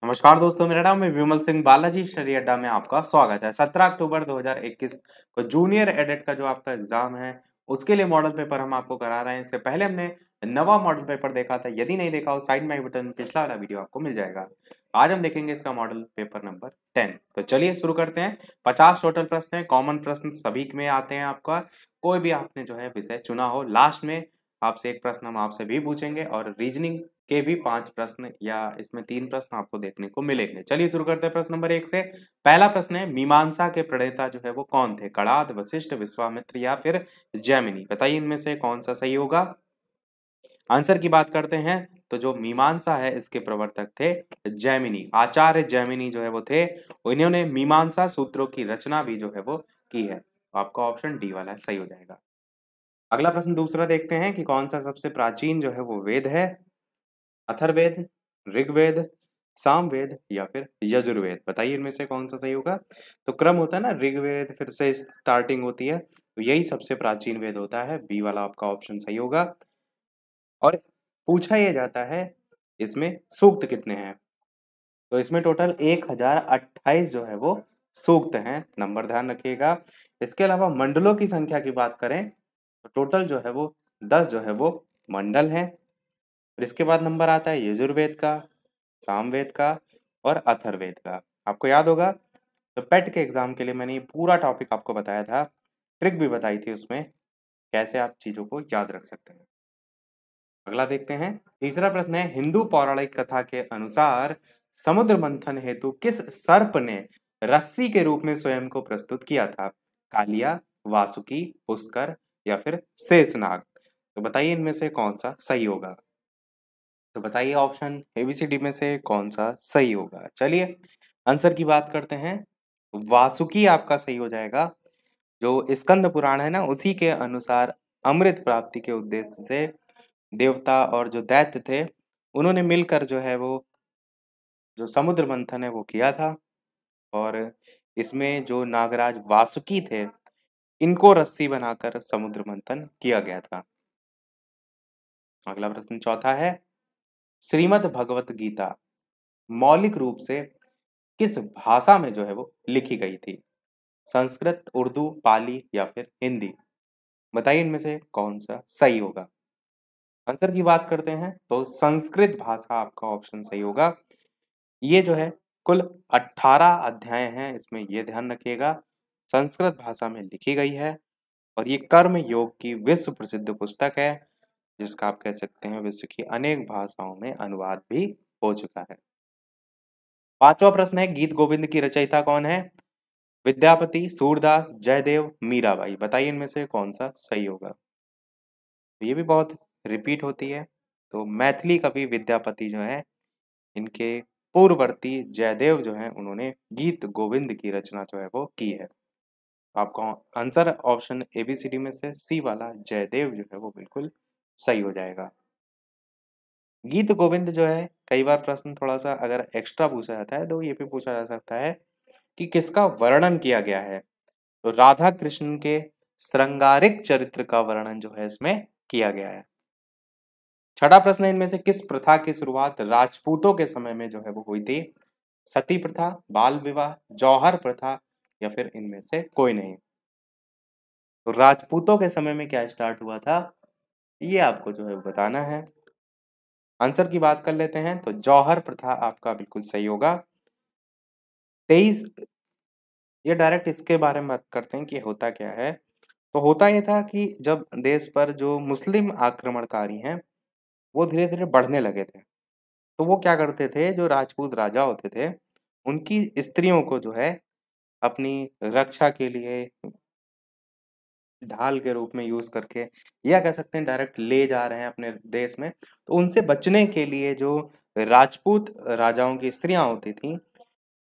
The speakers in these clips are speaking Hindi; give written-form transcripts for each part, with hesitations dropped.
नमस्कार दोस्तों, मेरा नाम है विमल सिंह। बालाजी स्टडी अड्डा में आपका स्वागत है। 17 अक्टूबर 2021 को जूनियर एडेट का जो आपका एग्जाम है उसके लिए मॉडल पेपर हम आपको करा रहे हैं। इससे पहले हमने नवा मॉडल पेपर देखा था। यदि नहीं देखा हो, साइड में आई बटन में पिछला वाला वीडियो आपको मिल जाएगा। आज हम देखेंगे इसका मॉडल पेपर नंबर 10। तो चलिए शुरू करते हैं। 50 टोटल प्रश्न है। कॉमन प्रश्न सभी में आते हैं। आपका कोई भी आपने जो है विषय चुना हो, लास्ट में आपसे एक प्रश्न हम आपसे भी पूछेंगे और रीजनिंग के भी 5 प्रश्न या इसमें 3 प्रश्न आपको देखने को मिलेंगे। चलिए शुरू करते हैं प्रश्न नंबर 1 से। पहला प्रश्न है, मीमांसा के प्रणेता जो है वो कौन थे? कणाद, वशिष्ठ, विश्वामित्र या फिर जैमिनी? बताइए इनमें से कौन सा सही होगा। आंसर की बात करते हैं तो जो मीमांसा है इसके प्रवर्तक थे जैमिनी। आचार्य जैमिनी जो है वो थे। इन्होंने मीमांसा सूत्रों की रचना भी जो है वो की है। आपका ऑप्शन डी वाला सही हो जाएगा। अगला प्रश्न दूसरा देखते हैं कि कौन सा सबसे प्राचीन जो है वो वेद है? अथर्ववेद, ऋग्वेद, सामवेद या फिर यजुर्वेद? बताइए इनमें से कौन सा सही होगा। तो क्रम होता है ना, ऋग्वेद फिर से स्टार्टिंग होती है, तो यही सबसे प्राचीन वेद होता है। बी वाला आपका ऑप्शन सही होगा। और पूछा यह जाता है इसमें सूक्त कितने हैं? तो इसमें टोटल 1028 जो है वो सूक्त हैं। नंबर ध्यान रखिएगा। इसके अलावा मंडलों की संख्या की बात करें तो टोटल जो है वो 10 जो है वो मंडल हैं। और इसके बाद नंबर आता है यजुर्वेद का, सामवेद का और अथर्ववेद का। आपको याद होगा तो पेट के एग्जाम के लिए मैंने ये पूरा टॉपिक आपको बताया था, ट्रिक भी बताई थी उसमें, कैसे आप चीजों को याद रख सकते हैं। अगला देखते हैं। तीसरा प्रश्न है, हिंदू पौराणिक कथा के अनुसार समुद्र मंथन हेतु किस सर्प ने रस्सी के रूप में स्वयं को प्रस्तुत किया था? कालिया, वासुकी, पुष्कर या फिर शेषनाग? तो बताइए इनमें से कौन सा सही होगा। तो बताइए ऑप्शन एबीसीडी में से कौन सा सही होगा। चलिए आंसर की बात करते हैं। वासुकी आपका सही हो जाएगा। जो स्कंद पुराण है ना, उसी के अनुसार अमृत प्राप्ति के उद्देश्य से देवता और जो दैत्य थे उन्होंने मिलकर जो है वो जो समुद्र मंथन है वो किया था। और इसमें जो नागराज वासुकी थे इनको रस्सी बनाकर समुद्र मंथन किया गया था। अगला प्रश्न चौथा है, श्रीमद् भगवत गीता मौलिक रूप से किस भाषा में जो है वो लिखी गई थी? संस्कृत, उर्दू, पाली या फिर हिंदी? बताइए इनमें से कौन सा सही होगा। आंसर की बात करते हैं तो संस्कृत भाषा आपका ऑप्शन सही होगा। ये जो है कुल 18 अध्याय हैं, इसमें ये ध्यान रखिएगा संस्कृत भाषा में लिखी गई है। और ये कर्म योग की विश्व प्रसिद्ध पुस्तक है, जिसका आप कह सकते हैं विश्व की अनेक भाषाओं में अनुवाद भी हो चुका है। पांचवा प्रश्न है, गीत गोविंद की रचयिता कौन है? विद्यापति, सूरदास, जयदेव, मीराबाई? बताइए इनमें से कौन सा सही होगा। तो ये भी बहुत रिपीट होती है। तो मैथिली कवि विद्यापति जो है, इनके पूर्ववर्ती जयदेव जो है उन्होंने गीत गोविंद की रचना जो है वो की है। आपका आंसर ऑप्शन एबीसीडी में से सी वाला जयदेव जो है वो बिल्कुल सही हो जाएगा। गीत गोविंद जो है, कई बार प्रश्न थोड़ा सा अगर एक्स्ट्रा पूछा जाता है तो ये भी पूछा जा सकता है कि किसका वर्णन किया गया है। तो राधा कृष्ण के श्रृंगारिक चरित्र का वर्णन जो है इसमें किया गया है। छठा प्रश्न है, इनमें से किस प्रथा की शुरुआत राजपूतों के समय में जो है वो हुई थी? सती प्रथा, बाल विवाह, जौहर प्रथा या फिर इनमें से कोई नहीं? तो राजपूतों के समय में क्या स्टार्ट हुआ था, ये आपको जो है बताना है। आंसर की बात कर लेते हैं तो जौहर प्रथा आपका बिल्कुल सही होगा। 23, ये डायरेक्ट इसके बारे में बात करते हैं कि होता क्या है। तो होता ये था कि जब देश पर जो मुस्लिम आक्रमणकारी हैं वो धीरे धीरे बढ़ने लगे थे, तो वो क्या करते थे, जो राजपूत राजा होते थे उनकी स्त्रियों को जो है अपनी रक्षा के लिए ढाल के रूप में यूज करके, या कह सकते हैं डायरेक्ट ले जा रहे हैं अपने देश में, तो उनसे बचने के लिए जो राजपूत राजाओं की स्त्रियां होती थी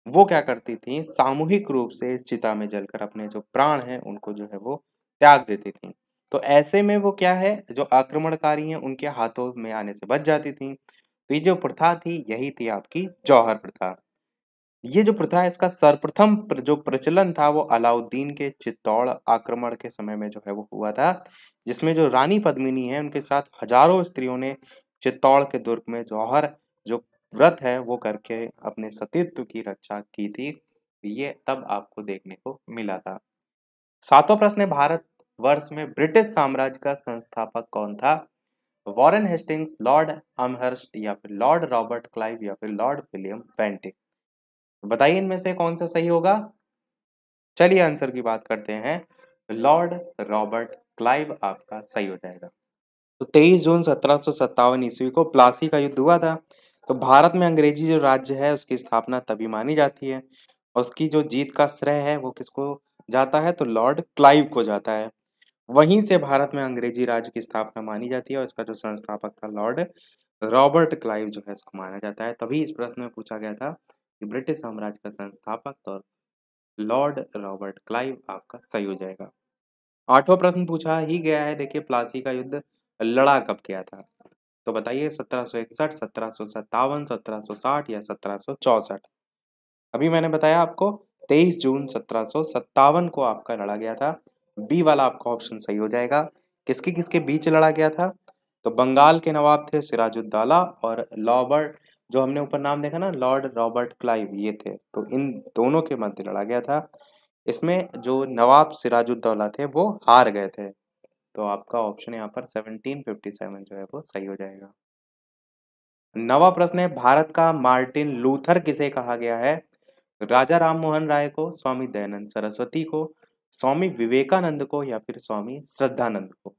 वो क्या करती थी, सामूहिक रूप से चिता में जलकर अपने जो प्राण हैं उनको जो है वो त्याग देती थी। तो ऐसे में वो क्या है, जो आक्रमणकारी हैं उनके हाथों में आने से बच जाती थी। तो ये जो प्रथा थी यही थी आपकी जौहर प्रथा। ये जो प्रथा है इसका सर्वप्रथम जो प्रचलन था वो अलाउद्दीन के चित्तौड़ आक्रमण के समय में जो है वो हुआ था, जिसमें जो रानी पद्मिनी है उनके साथ हजारों स्त्रियों ने चित्तौड़ के दुर्ग में जौहर जो व्रत है वो करके अपने सतीत्व की रक्षा की थी, ये तब आपको देखने को मिला था। सातवां प्रश्न है, भारत वर्ष में ब्रिटिश साम्राज्य का संस्थापक कौन था? वॉरेन हेस्टिंग्स, लॉर्ड अमहर्स्ट, या फिर लॉर्ड रॉबर्ट क्लाइव, या फिर लॉर्ड विलियम बेंटिक। बताइए इनमें से कौन सा सही होगा। चलिए आंसर की बात करते हैं। लॉर्ड रॉबर्ट क्लाइव आपका सही हो जाएगा। तो 23 जून 1757 ईस्वी को प्लासी का युद्ध हुआ था। तो भारत में अंग्रेजी जो राज्य है उसकी स्थापना तभी मानी जाती है, और उसकी जो जीत का श्रेय है वो किसको जाता है? तो लॉर्ड क्लाइव को जाता है। वहीं से भारत में अंग्रेजी राज्य की स्थापना मानी जाती है, और इसका जो संस्थापक था लॉर्ड रॉबर्ट क्लाइव जो है इसको माना जाता है। तभी इस प्रश्न में पूछा गया था कि ब्रिटिश साम्राज्य का संस्थापक तो लॉर्ड रॉबर्ट क्लाइव आपका सही हो जाएगा। आठवां प्रश्न पूछा ही गया है, देखिए प्लासी का युद्ध लड़ा कब गया था? तो बताइए 1761, 1757, 1760 या 1764। अभी मैंने बताया आपको 23 जून 1757 को आपका लड़ा गया था। बी वाला आपका ऑप्शन सही हो जाएगा। किसके किसके बीच लड़ा गया था? तो बंगाल के नवाब थे सिराजुद्दौला और रॉबर्ट, जो हमने ऊपर नाम देखा ना लॉर्ड रॉबर्ट क्लाइव, ये थे। तो इन दोनों के मध्य लड़ा गया था। इसमें जो नवाब सिराजुद्दौला थे वो हार गए थे। तो आपका ऑप्शन यहाँ पर 1757 जो है वो सही हो जाएगा। नवा प्रश्न है, भारत का मार्टिन लूथर किसे कहा गया है? राजा राम मोहन राय को, स्वामी दयानंद सरस्वती को, स्वामी विवेकानंद को, या फिर स्वामी श्रद्धानंद को।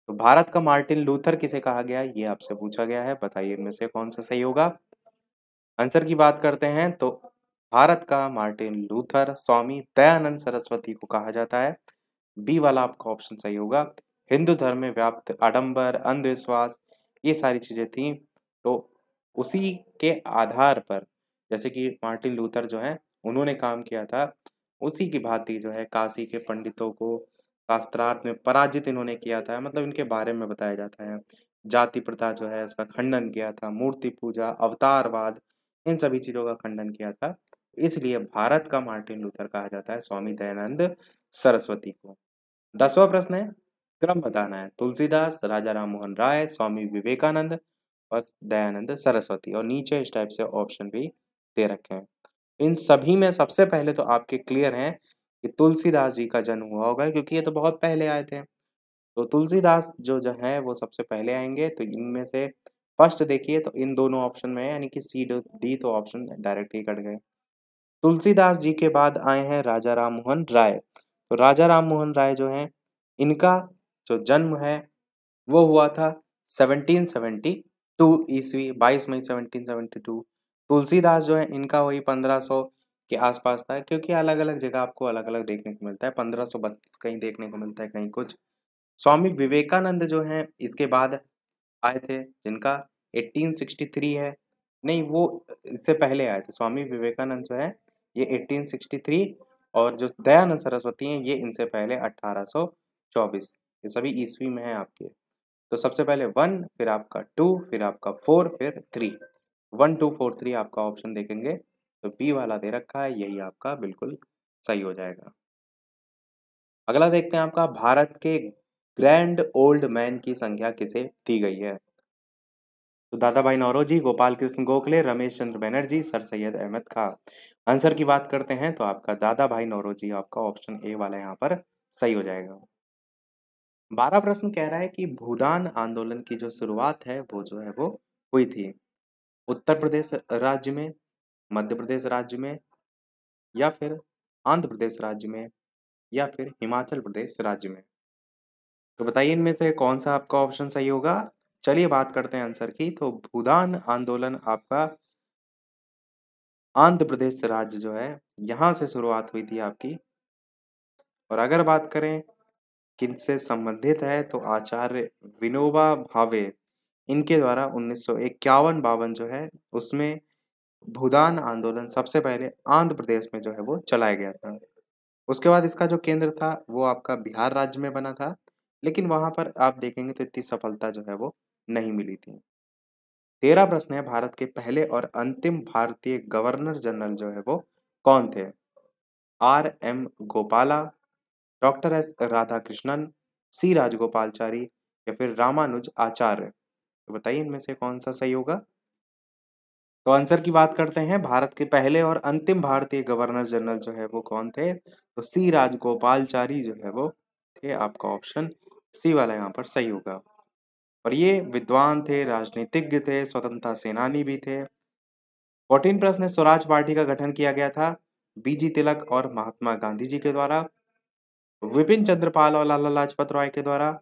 तो भारत का मार्टिन लूथर किसे कहा गया है ये आपसे पूछा गया है। बताइए इनमें से कौन सा सही होगा। आंसर की बात करते हैं तो भारत का मार्टिन लूथर स्वामी दयानंद सरस्वती को कहा जाता है। बी वाला आपका ऑप्शन सही होगा। हिंदू धर्म में व्याप्त आडंबर, अंधविश्वास, ये सारी चीजें थी, तो उसी के आधार पर, जैसे कि मार्टिन लूथर जो है उन्होंने काम किया था, उसी की भांति जो है काशी के पंडितों को शास्त्रार्थ में पराजित इन्होंने किया था, मतलब इनके बारे में बताया जाता है। जाति प्रथा जो है उसका खंडन किया था, मूर्ति पूजा, अवतारवाद, इन सभी चीजों का खंडन किया था। इसलिए भारत का मार्टिन लूथर कहा जाता है स्वामी दयानंद सरस्वती को। 10वां प्रश्न है, क्रम बताना है। तुलसीदास, राजा राम मोहन राय, स्वामी विवेकानंद और दयानंद सरस्वती, और नीचे इस टाइप से ऑप्शन भी दे रखे हैं। इन सभी में सबसे पहले तो आपके क्लियर हैं कि तुलसीदास जी का जन्म हुआ होगा, क्योंकि ये तो बहुत पहले आए थे। तो तुलसीदास जो है वो सबसे पहले आएंगे। तो इनमें से फर्स्ट देखिए तो इन दोनों ऑप्शन में है, यानी कि सी डी, तो ऑप्शन डायरेक्ट ही कट गए। तुलसीदास जी के बाद आए हैं राजा राम मोहन राय। तो राजा राम मोहन राय जो हैं, इनका जो जन्म है वो हुआ था 1772 ईस्वी, 22 मई 1772। तुलसीदास जो है इनका वही 1500 के आसपास था, क्योंकि अलग अलग जगह आपको अलग अलग देखने को मिलता है। 1532 कहीं देखने को मिलता है, कहीं कुछ। स्वामी विवेकानंद जो हैं इसके बाद आए थे, जिनका 1863 है। नहीं, वो इससे पहले आए थे। स्वामी विवेकानंद जो है ये 1863, और जो दयानंद सरस्वती हैं ये इनसे पहले 1824। ये सभी ईस्वी में है आपके। तो सबसे पहले 1, फिर आपका 2, फिर आपका 4, फिर 3। 1 2 4 3 आपका ऑप्शन देखेंगे तो बी वाला दे रखा है, यही आपका बिल्कुल सही हो जाएगा। अगला देखते हैं, आपका भारत के ग्रैंड ओल्ड मैन की संख्या किसे दी गई है? तो दादा भाई नौरोजी, गोपाल कृष्ण गोखले, रमेश चंद्र बनर्जी, सर सैयद अहमद खां। आंसर की बात करते हैं तो आपका दादा भाई नौरोजी, आपका ऑप्शन ए वाला यहाँ पर सही हो जाएगा। 12 प्रश्न कह रहा है कि भूदान आंदोलन की जो शुरुआत है वो जो है वो हुई थी उत्तर प्रदेश राज्य में, मध्य प्रदेश राज्य में, या फिर आंध्र प्रदेश राज्य में, या फिर हिमाचल प्रदेश राज्य में। तो बताइए इनमें से कौन सा आपका ऑप्शन सही होगा। चलिए बात करते हैं आंसर की। तो भूदान आंदोलन आपका आंध्र प्रदेश राज्य जो है यहाँ से शुरुआत हुई थी आपकी। और अगर बात करें किनसे संबंधित है तो आचार्य विनोबा भावे, इनके द्वारा 1951-52 जो है उसमें भूदान आंदोलन सबसे पहले आंध्र प्रदेश में जो है वो चलाया गया था। उसके बाद इसका जो केंद्र था वो आपका बिहार राज्य में बना था, लेकिन वहां पर आप देखेंगे तो इतनी सफलता जो है वो नहीं मिली थी। 13 प्रश्न है, भारत के पहले और अंतिम भारतीय गवर्नर जनरल जो है वो कौन थे? R M Gopala, doctor S Radhakrishnan, C Rajagopalachari, या फिर रामानुज आचार्य। तो बताइए इनमें से कौन सा सही होगा। तो आंसर की बात करते हैं, भारत के पहले और अंतिम भारतीय गवर्नर जनरल जो है वो कौन थे? तो सी राजगोपालचारी जो है वो थे। आपका ऑप्शन सी वाला यहाँ पर सही होगा। और ये विद्वान थे, राजनीतिज्ञ थे, स्वतंत्रता सेनानी भी थे। 14 प्रश्न है, स्वराज पार्टी का गठन किया गया था बीजी तिलक और महात्मा गांधी जी के द्वारा, विपिन चंद्रपाल और लाला लाजपत राय के द्वारा,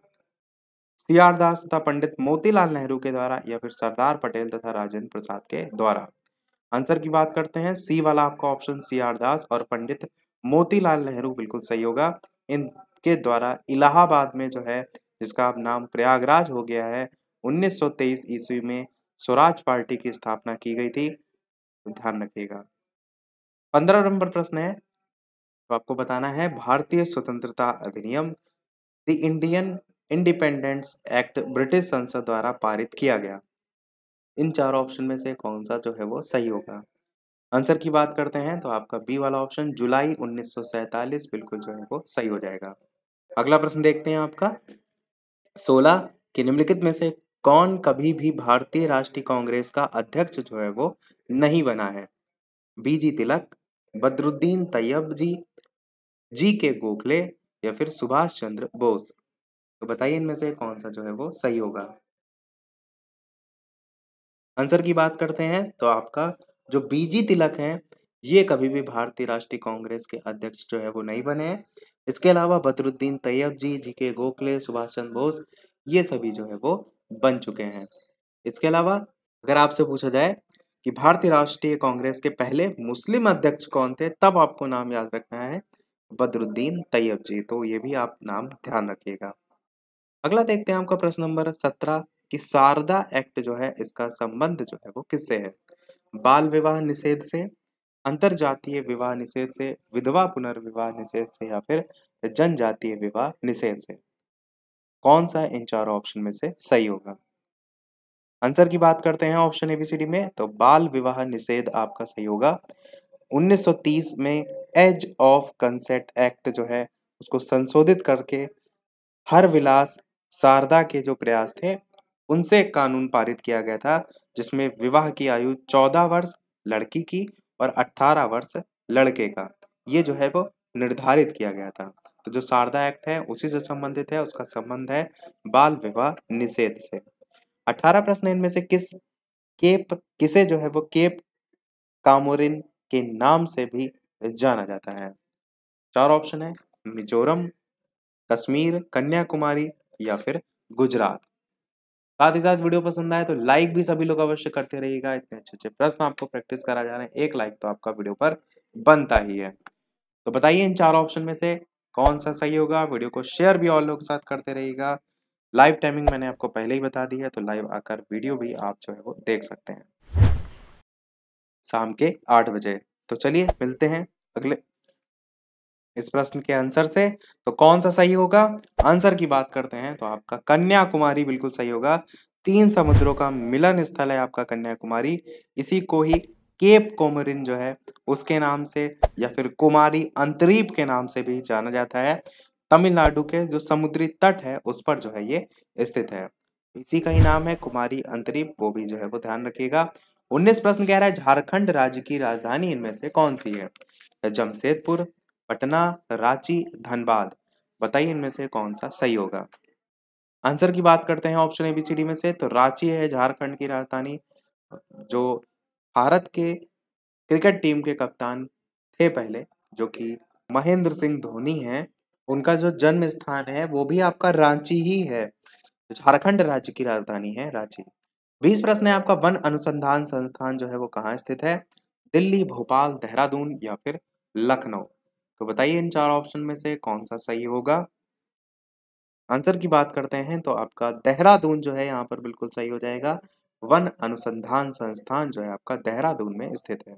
सीआर दास तथा पंडित मोतीलाल नेहरू के द्वारा, या फिर सरदार पटेल तथा राजेंद्र प्रसाद के द्वारा। आंसर की बात करते हैं, सी वाला आपका ऑप्शन सीआर दास और पंडित मोतीलाल नेहरू बिल्कुल सही होगा। इनके द्वारा इलाहाबाद में जो है, जिसका अब नाम प्रयागराज हो गया है, 1923 ईस्वी में स्वराज पार्टी की स्थापना की गई थी। तो ध्यान रखिएगा। 15 नंबर प्रश्न है, तो आपको बताना है, भारतीय स्वतंत्रता अधिनियम the Indian independence act British संसद द्वारा पारित किया गया। इन चार ऑप्शन में से कौन सा जो है वो सही होगा? आंसर की बात करते हैं, तो आपका बी वाला ऑप्शन जुलाई 1947 बिल्कुल जो है वो सही हो जाएगा। अगला प्रश्न देखते हैं आपका, 16 के निम्नलिखित में से कौन कभी भी भारतीय राष्ट्रीय कांग्रेस का अध्यक्ष जो है वो नहीं बना है? बीजी तिलक, बदरुद्दीन तैयब जी के गोखले, या फिर सुभाष चंद्र बोस। तो बताइए इनमें से कौन सा जो है वो सही होगा? आंसर की बात करते हैं, तो आपका जो बीजी तिलक हैं, ये कभी भी भारतीय राष्ट्रीय कांग्रेस के अध्यक्ष जो है वो नहीं बने हैं। इसके अलावा बदरुद्दीन तैयब जी के गोखले, सुभाष चंद्र बोस, ये सभी जो है वो बन चुके हैं। इसके अलावा अगर आपसे पूछा जाए कि भारतीय राष्ट्रीय कांग्रेस के पहले मुस्लिम अध्यक्ष कौन थे, तब आपको नाम याद रखना है बदरुद्दीन तैयब जी। तो ये भी आप नाम ध्यान रखिएगा। अगला देखते हैं आपका प्रश्न नंबर 17 कि शारदा एक्ट जो है, इसका संबंध जो है वो किससे है? बाल विवाह निषेध से, अंतरजातीय विवाह निषेध से, विधवा पुनर्विवाह निषेध से, या फिर जनजातीय विवाह निषेध से। कौन सा इन चारों ऑप्शन में से सही होगा? आंसर की बात करते हैं ऑप्शन एबीसीडी में, तो बाल विवाह निषेध आपका सही होगा। 1930 में एज ऑफ कंसेंट एक्ट जो है, उसको संशोधित करके हर विलास शारदा के जो प्रयास थे, उनसे एक कानून पारित किया गया था, जिसमें विवाह की आयु 14 वर्ष लड़की की और 18 वर्ष लड़के का, ये जो है वो निर्धारित किया गया था। तो जो शारदा एक्ट है उसी से संबंधित है, उसका संबंध है बाल विवाह निषेध से। 18 प्रश्न इनमें से किसे जो है वो केप कामोरिन के नाम से भी जाना जाता है? चार ऑप्शन है, मिजोरम, कश्मीर, कन्याकुमारी, या फिर गुजरात। साथ ही साथ वीडियो पसंद आए तो लाइक भी सभी लोग अवश्य करते रहिएगा। इतने अच्छे अच्छे प्रश्न आपको प्रैक्टिस करा जा रहे हैं, एक लाइक तो आपका वीडियो पर बनता ही है। तो बताइए इन चार ऑप्शन में से कौन सा सही होगा? वीडियो को शेयर भी और लोगों के साथ करते रहिएगा। लाइव टाइमिंग मैंने आपको पहले ही बता दी है, तो लाइव आकर वीडियो भी आप जो है वो देख सकते हैं शाम के 8 बजे। तो चलिए मिलते हैं अगले इस प्रश्न के आंसर से। तो कौन सा सही होगा? आंसर की बात करते हैं, तो आपका कन्याकुमारी बिल्कुल सही होगा। 3 समुद्रों का मिलन स्थल है आपका कन्याकुमारी। इसी को ही केप कोमोरिन जो है उसके नाम से, या फिर कुमारी अंतरीप के नाम से भी जाना जाता है। तमिलनाडु के जो समुद्री तट है उस पर जो है ये स्थित है। इसी का ही नाम है कुमारी अंतरीप, वो भी जो है वो ध्यान रखिएगा। 19 प्रश्न कह रहा है, झारखंड राज्य की राजधानी इनमें से कौन सी है? जमशेदपुर, पटना, रांची, धनबाद। बताइए इनमें से कौन सा सही होगा? आंसर की बात करते हैं ऑप्शन एबीसीडी में से, तो रांची है झारखंड की राजधानी। जो भारत के क्रिकेट टीम के कप्तान थे पहले, जो कि महेंद्र सिंह धोनी हैं, उनका जो जन्म स्थान है वो भी आपका रांची ही है। झारखंड राज्य की राजधानी है रांची। 20 प्रश्न है आपका, वन अनुसंधान संस्थान जो है वो कहाँ स्थित है? दिल्ली, भोपाल, देहरादून, या फिर लखनऊ। तो बताइए इन चार ऑप्शन में से कौन सा सही होगा? आंसर की बात करते हैं, तो आपका देहरादून जो है यहाँ पर बिल्कुल सही हो जाएगा। वन अनुसंधान संस्थान जो है आपका देहरादून में स्थित है।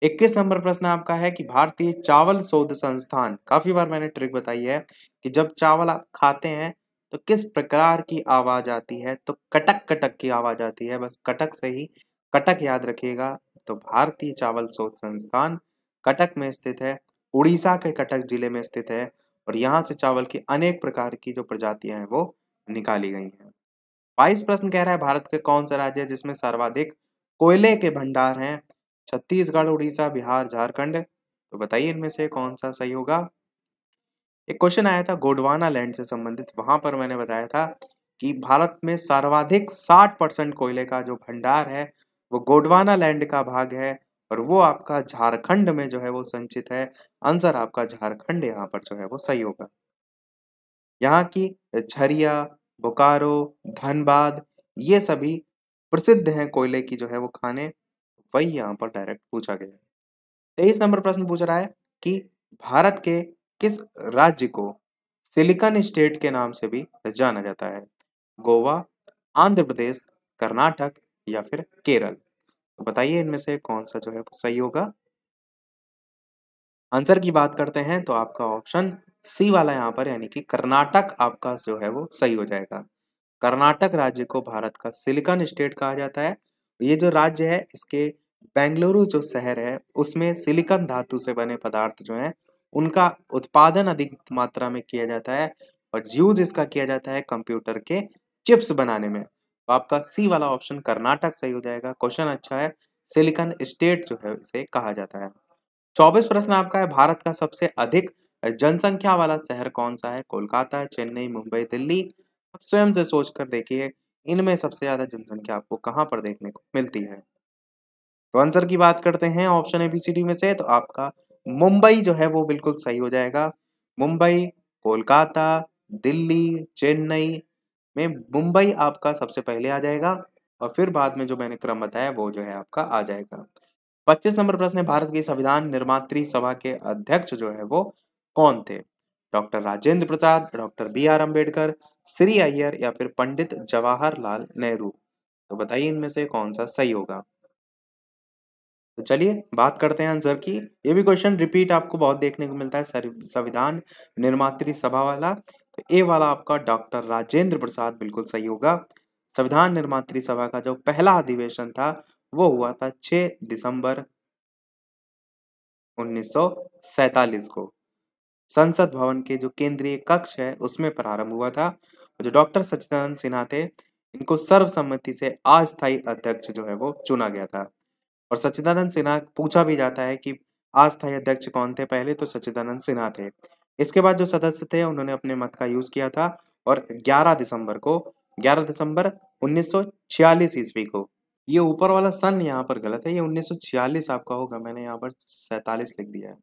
21 नंबर प्रश्न आपका है कि भारतीय चावल शोध संस्थान, काफी बार मैंने ट्रिक बताई है कि जब चावल आप खाते हैं तो किस प्रकार की आवाज आती है? तो कटक कटक की आवाज आती है, बस कटक से ही कटक याद रखिएगा। तो भारतीय चावल शोध संस्थान कटक में स्थित है, उड़ीसा के कटक जिले में स्थित है, और यहाँ से चावल की अनेक प्रकार की जो प्रजातियां हैं वो निकाली गई हैं। 22 प्रश्न कह रहा है, भारत के कौन सा राज्य है जिसमें सर्वाधिक कोयले के भंडार हैं? छत्तीसगढ़, उड़ीसा, बिहार, झारखंड। तो बताइए इनमें से कौन सा सही होगा। एक क्वेश्चन आया था गोंडवाना लैंड से संबंधित, वहां पर मैंने बताया था कि भारत में सर्वाधिक 60% कोयले का जो भंडार है वो गोंडवाना लैंड का भाग है, और वो आपका झारखंड में जो है वो संचित है। आंसर आपका झारखंड यहाँ पर जो है वो सही होगा। यहाँ की झरिया, बोकारो, धनबाद, ये सभी प्रसिद्ध हैं कोयले की जो है वो खाने, वही यहाँ पर डायरेक्ट पूछा गया है। 23 नंबर प्रश्न पूछ रहा है कि भारत के किस राज्य को सिलिकॉन स्टेट के नाम से भी जाना जाता है? गोवा, आंध्र प्रदेश, कर्नाटक या फिर केरल। तो बताइए इनमें से कौन सा जो है वो सही होगा। आंसर की बात करते हैं तो आपका ऑप्शन सी वाला यहाँ पर यानी कि कर्नाटक आपका जो है वो सही हो जाएगा। कर्नाटक राज्य को भारत का सिलिकॉन स्टेट कहा जाता है। ये जो राज्य है इसके बेंगलुरु जो शहर है उसमें सिलिकॉन धातु से बने पदार्थ जो हैं उनका उत्पादन अधिक मात्रा में किया जाता है, और यूज इसका किया जाता है कंप्यूटर के चिप्स बनाने में। तो आपका सी वाला ऑप्शन कर्नाटक सही हो जाएगा। क्वेश्चन अच्छा है, सिलिकॉन स्टेट जो है इसे कहा जाता है। 24 प्रश्न आपका है, भारत का सबसे अधिक जनसंख्या वाला शहर कौन सा है? कोलकाता, चेन्नई, मुंबई, दिल्ली। आप स्वयं से सोच कर देखिए इनमें सबसे ज्यादा जनसंख्या आपको कहाँ पर देखने को मिलती है। तो आंसर की बात करते हैं ऑप्शन एबीसीडी में से, तो आपका मुंबई जो है वो बिल्कुल सही हो जाएगा। मुंबई, कोलकाता, दिल्ली, चेन्नई में मुंबई आपका सबसे पहले आ जाएगा, और फिर बाद में जो मैंने क्रम बताया वो जो है आपका आ जाएगा। 25 नंबर प्रश्न है, भारत की संविधान निर्मात्री सभा के अध्यक्ष जो है वो कौन थे? Doctor Rajendra Prasad, doctor B R Ambedkar, Shri Iyer या फिर पंडित जवाहरलाल नेहरू। तो बताइए इनमें से कौन सा सही होगा। तो चलिए बात करते हैं आंसर की। ये भी क्वेश्चन रिपीट आपको बहुत देखने को मिलता है, संविधान निर्मात्री सभा वाला। तो ए वाला आपका डॉक्टर राजेंद्र प्रसाद बिल्कुल सही होगा। संविधान निर्मात्री सभा का जो पहला अधिवेशन था वो हुआ था 6 दिसंबर 1947 को। संसद भवन के जो केंद्रीय कक्ष है उसमें प्रारंभ हुआ था। और जो डॉक्टर सच्चिदानंद सिन्हा थे इनको सर्वसम्मति से अस्थायी अध्यक्ष जो है वो चुना गया था। और सच्चिदानंद सिन्हा पूछा भी जाता है कि अस्थायी अध्यक्ष कौन थे, पहले तो सच्चिदानंद सिन्हा थे। इसके बाद जो सदस्य थे उन्होंने अपने मत का यूज किया था, और 11 दिसंबर 1946 ईस्वी को, ये ऊपर वाला सन यहाँ पर गलत है, ये 1946 आपका होगा, मैंने यहाँ पर 47 लिख दिया है।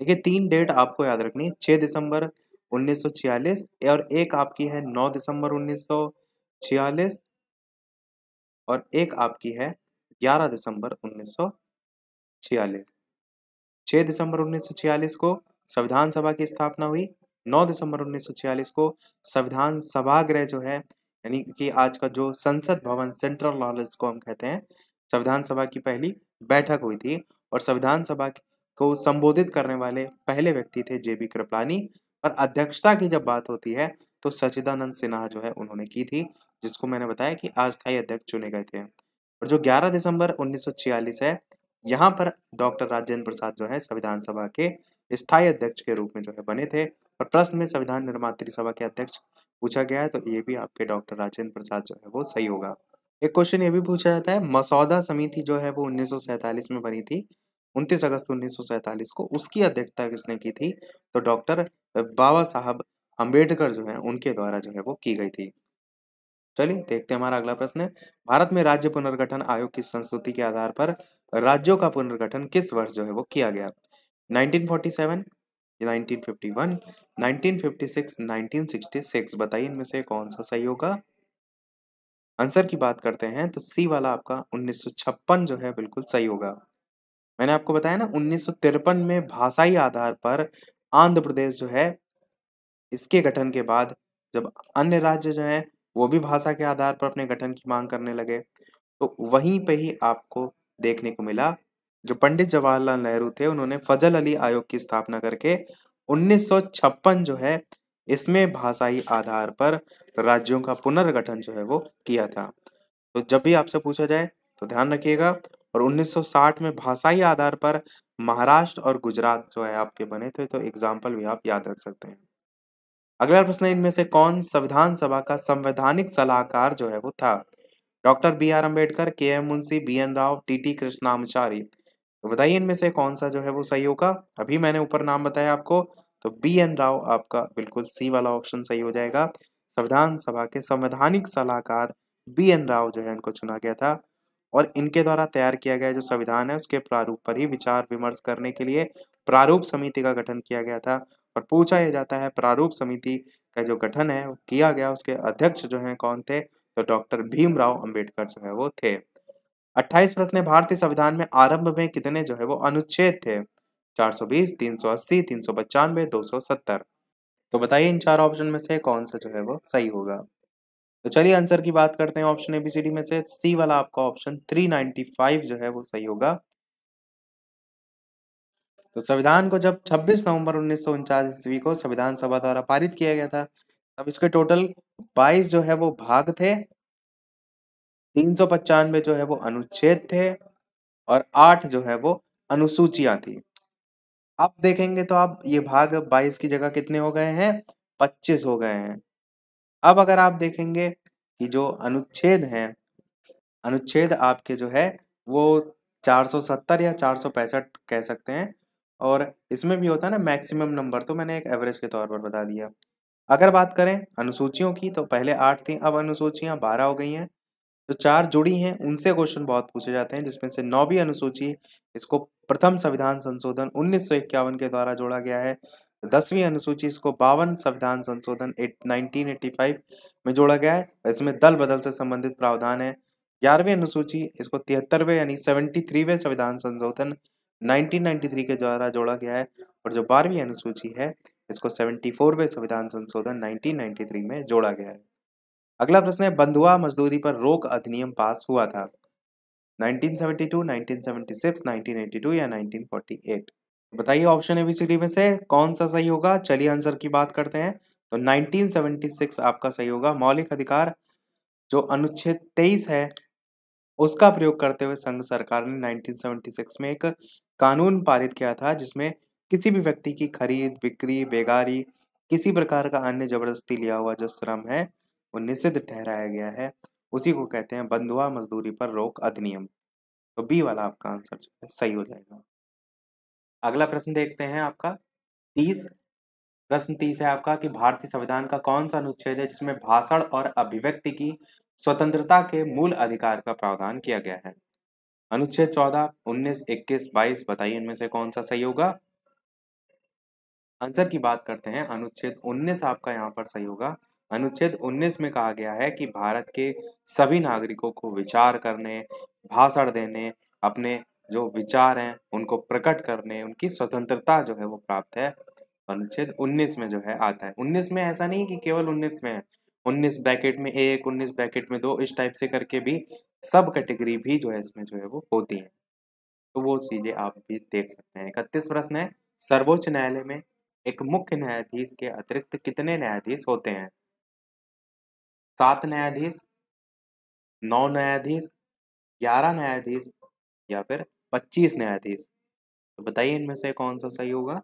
देखिए 3 डेट आपको याद रखनी है, 6 दिसंबर 1946 और एक आपकी है 9 दिसंबर 1946, और एक आपकी है 11 दिसंबर 1946। 6 दिसंबर 1946 को संविधान सभा की स्थापना हुई। 9 दिसंबर 1946 को संविधान सभागृह जो है यानी कि आज का जो संसद भवन सेंट्रल नॉलेज को हम कहते हैं, संविधान सभा की पहली बैठक हुई थी। और संविधान सभा को संबोधित करने वाले पहले व्यक्ति थे जेबी कृपलानी। और अध्यक्षता की जब बात होती है तो सच्चिदानंद सिन्हा जो है उन्होंने की थी, जिसको मैंने बताया कि अस्थायी अध्यक्ष चुने गए थे। और जो 11 दिसंबर 1946 है, यहाँ पर डॉक्टर राजेंद्र प्रसाद जो है संविधान सभा के स्थायी अध्यक्ष के रूप में जो है बने थे। और प्रश्न में संविधान निर्मात्री सभा के अध्यक्ष पूछा गया है, तो ये भी आपके डॉक्टर राजेंद्र प्रसाद जो है वो सही होगा। एक क्वेश्चन ये भी पूछा जाता है, मसौदा समिति जो है वो 1947 में बनी थी, 29 अगस्त 1947 को, उसकी अध्यक्षता किसने की थी? तो डॉक्टर बाबा साहब अम्बेडकर जो है उनके द्वारा जो है वो की गई थी। चलिए देखते हैं हमारा अगला प्रश्न है, भारत में राज्य पुनर्गठन आयोग की संस्तुति के आधार पर राज्यों का पुनर्गठन किस वर्ष जो है वो किया गया? 1947, 1951, 1956, 1966। बताइए इनमें से कौन सा सही होगा। आंसर की बात करते हैं तो सी वाला आपका 1956 जो है बिल्कुल सही होगा। मैंने आपको बताया ना 1953 में भाषाई आधार पर आंध्र प्रदेश जो है इसके गठन के बाद जब अन्य राज्य जो हैं वो भी भाषा के आधार पर अपने गठन की मांग करने लगे, तो वहीं पे ही आपको देखने को मिला जो पंडित जवाहरलाल नेहरू थे उन्होंने फजल अली आयोग की स्थापना करके 1956 जो है इसमें भाषाई आधार पर राज्यों का पुनर्गठन जो है वो किया था। तो जब भी आपसे पूछा जाए तो ध्यान रखिएगा। और 1960 में भाषाई आधार पर महाराष्ट्र और गुजरात जो है आपके बने थे, तो एग्जाम्पल भी आप याद रख सकते हैं। अगला प्रश्न है, इनमें से कौन संविधान सभा का संवैधानिक सलाहकार जो है वो था? Doctor B R Ambedkar, K M Munshi, B N Rau, T T Krishnamachari. तो बताइए इनमें से कौन सा जो है वो सही होगा। अभी मैंने ऊपर नाम बताया आपको, तो बी एन राव आपका बिल्कुल सी वाला ऑप्शन सही हो जाएगा। संविधान सभा के संवैधानिक सलाहकार बी एन राव जो है इनको चुना गया था और इनके द्वारा तैयार किया गया जो संविधान है उसके प्रारूप पर ही विचार विमर्श करने के लिए प्रारूप समिति का गठन किया गया था। और पूछा यह जाता है प्रारूप समिति का जो गठन है वो किया गया, उसके अध्यक्ष जो हैं कौन थे, तो डॉक्टर भीमराव अंबेडकर जो है वो थे। 28 प्रश्न है, भारतीय संविधान में आरंभ में कितने जो है वो अनुच्छेद थे? 420, 380, 395, 270। तो बताइए इन चार ऑप्शन में से कौन सा जो है वो सही होगा। तो चलिए आंसर की बात करते हैं। ऑप्शन एबीसीडी में से सी वाला आपका ऑप्शन 395 जो है वो सही होगा। तो संविधान को जब 26 नवंबर 1949 ईस्वी को संविधान सभा द्वारा पारित किया गया था, तब इसके टोटल 22 जो है वो भाग थे, 395 जो है वो अनुच्छेद थे और 8 जो है वो अनुसूचियां थी। आप देखेंगे तो आप ये भाग 22 की जगह कितने हो गए हैं, 25 हो गए हैं। अब अगर आप देखेंगे कि जो अनुच्छेद हैं, अनुच्छेद आपके जो है वो 470 या 465 कह सकते हैं। और इसमें भी होता है ना मैक्सिमम नंबर, तो मैंने एक एवरेज के तौर पर बता दिया। अगर बात करें अनुसूचियों की तो पहले 8 थी, अब अनुसूचियां 12 हो गई हैं। जो 4 जुड़ी हैं उनसे क्वेश्चन बहुत पूछे जाते हैं, जिसमें से 9वीं अनुसूची, इसको प्रथम संविधान संशोधन 1951 के द्वारा जोड़ा गया है। 10वीं अनुसूची इसको 52 संविधान संशोधन 1985 में जोड़ा गया है। इसमें दल बदल से संबंधित प्रावधान है। 11वीं अनुसूची इसको 73वें यानी 73वें संविधान संशोधन 1993 के द्वारा जोड़ा गया है। और जो 12वीं अनुसूची है इसको 74वें संविधान संशोधन 1993 में जोड़ा गया है। अगला प्रश्न है, बंधुआ मजदूरी पर रोक अधिनियम पास हुआ था? 1972, 1976, 1982 या 1948? बताइए ऑप्शन एबीसीडी में से कौन सा सही होगा। चलिए आंसर की बात करते हैं। तो 1976 आपका सही होगा। मौलिक अधिकार जो अनुच्छेद 23 है उसका प्रयोग करते हुए संघ सरकार ने 1976 में एक कानून पारित किया था, जिसमें किसी भी व्यक्ति की खरीद बिक्री बेगारी किसी प्रकार का अन्य जबरदस्ती लिया हुआ जो श्रम है वो निषिद्ध ठहराया गया है। उसी को कहते हैं बंधुआ मजदूरी पर रोक अधिनियम। तो बी वाला आपका आंसर जो है सही हो जाएगा। अगला प्रश्न देखते हैं आपका 30। प्रश्न 30 है आपका कि भारतीय संविधान का कौन सा अनुच्छेद है जिसमें भाषण और अभिव्यक्ति की स्वतंत्रता के मूल अधिकार का प्रावधान किया गया है? अनुच्छेद 14, 19, 21, 22। बताइए इनमें से कौन सा सही होगा। आंसर की बात करते हैं। अनुच्छेद 19 आपका यहाँ पर सही होगा। अनुच्छेद 19 में कहा गया है कि भारत के सभी नागरिकों को विचार करने, भाषण देने, अपने जो विचार हैं उनको प्रकट करने, उनकी स्वतंत्रता जो है वो प्राप्त है। अनुच्छेद 19 में जो है आता है। 19 में ऐसा नहीं कि केवल 19 में है, 19 ब्रैकेट में 1, 19 ब्रैकेट में 2, इस टाइप से करके भी सब कैटेगरी भी जो है इसमें जो है वो होती है। तो वो चीजें आप भी देख सकते हैं। 31 प्रश्न है, सर्वोच्च न्यायालय में एक मुख्य न्यायाधीश के अतिरिक्त कितने न्यायाधीश होते हैं? 7 न्यायाधीश, 9 न्यायाधीश, 11 न्यायाधीश या फिर 25 न्यायाधीश? तो बताइए इनमें से कौन सा सही होगा।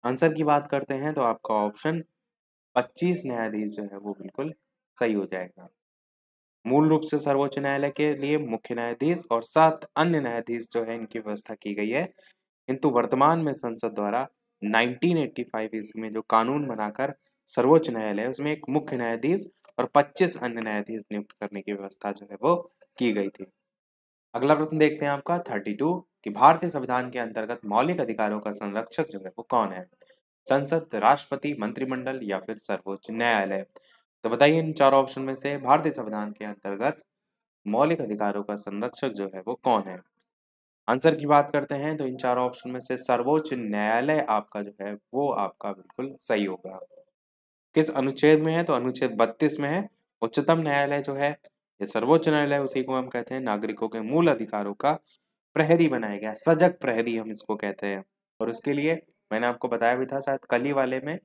आंसर की बात करते हैं तो आपका ऑप्शन 25 न्यायाधीश जो है वो बिल्कुल सही हो जाएगा। मूल रूप से सर्वोच्च न्यायालय के लिए मुख्य न्यायाधीश और 7 अन्य न्यायाधीश जो है इनकी व्यवस्था की गई है। किंतु वर्तमान में संसद द्वारा 1985 ईस्वी में जो कानून बनाकर सर्वोच्च न्यायालय उसमें एक मुख्य न्यायाधीश और 25 अन्य न्यायाधीश नियुक्त करने की व्यवस्था जो है वो की गई थी। अगला प्रश्न देखते हैं आपका 32 कि भारतीय संविधान के अंतर्गत मौलिक अधिकारों का संरक्षक जो है वो कौन है? संसद, राष्ट्रपति, मंत्रिमंडल या फिर सर्वोच्च न्यायालय? तो बताइए इन चार ऑप्शन में से भारतीय संविधान के अंतर्गत मौलिक अधिकारों का संरक्षक जो है वो कौन है? आंसर की बात करते हैं तो इन चारों ऑप्शन में से सर्वोच्च न्यायालय आपका जो है वो आपका बिल्कुल सही होगा। किस अनुच्छेद में है? तो अनुच्छेद 32 में है। उच्चतम न्यायालय जो है ये सर्वोच्च न्यायालय, उसी को हम कहते हैं नागरिकों के मूल अधिकारों का प्रहरी बनाया गया, सजग प्रहरी हम इसको कहते हैं। और उसके लिए मैंने आपको बताया भी था शायद कल ही वाले में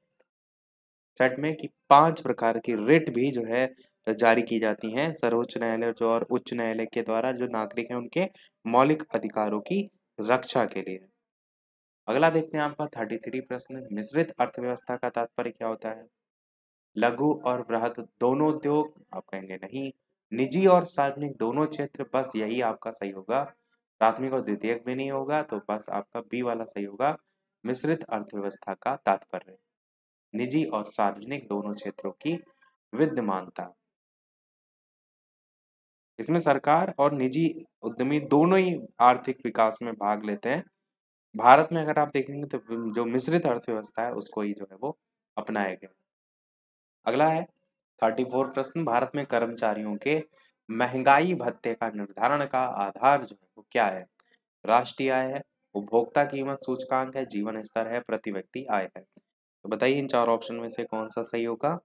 सेट में कि 5 प्रकार की रिट भी जो है जारी की जाती हैं सर्वोच्च न्यायालय जो और उच्च न्यायालय के द्वारा जो नागरिक हैं उनके मौलिक अधिकारों की रक्षा के लिए। अगला देखते हैं आपका 33 प्रश्न, मिश्रित अर्थव्यवस्था का तात्पर्य क्या होता है? लघु और बृहद दोनों उद्योग, आप कहेंगे नहीं। निजी और सार्वजनिक दोनों क्षेत्र, बस यही आपका सही होगा। प्राथमिक और द्वितीयक भी नहीं होगा, तो बस आपका बी वाला सही होगा। मिश्रित अर्थव्यवस्था का तात्पर्य निजी और सार्वजनिक दोनों क्षेत्रों की विद्यमानता। इसमें सरकार और निजी उद्यमी दोनों ही आर्थिक विकास में भाग लेते हैं। भारत में अगर आप देखेंगे तो जो मिश्रित अर्थव्यवस्था है उसको ही जो है वो अपनाया गया। अगला है 34 प्रश्न, भारत में कर्मचारियों के महंगाई भत्ते का निर्धारण का आधार जो है वो क्या है? राष्ट्रीय आय है, उपभोक्ता कीमत सूचकांक है, जीवन स्तर है, प्रति व्यक्ति आय है। तो बताइए इन चार ऑप्शन में से कौन सा सही होगा?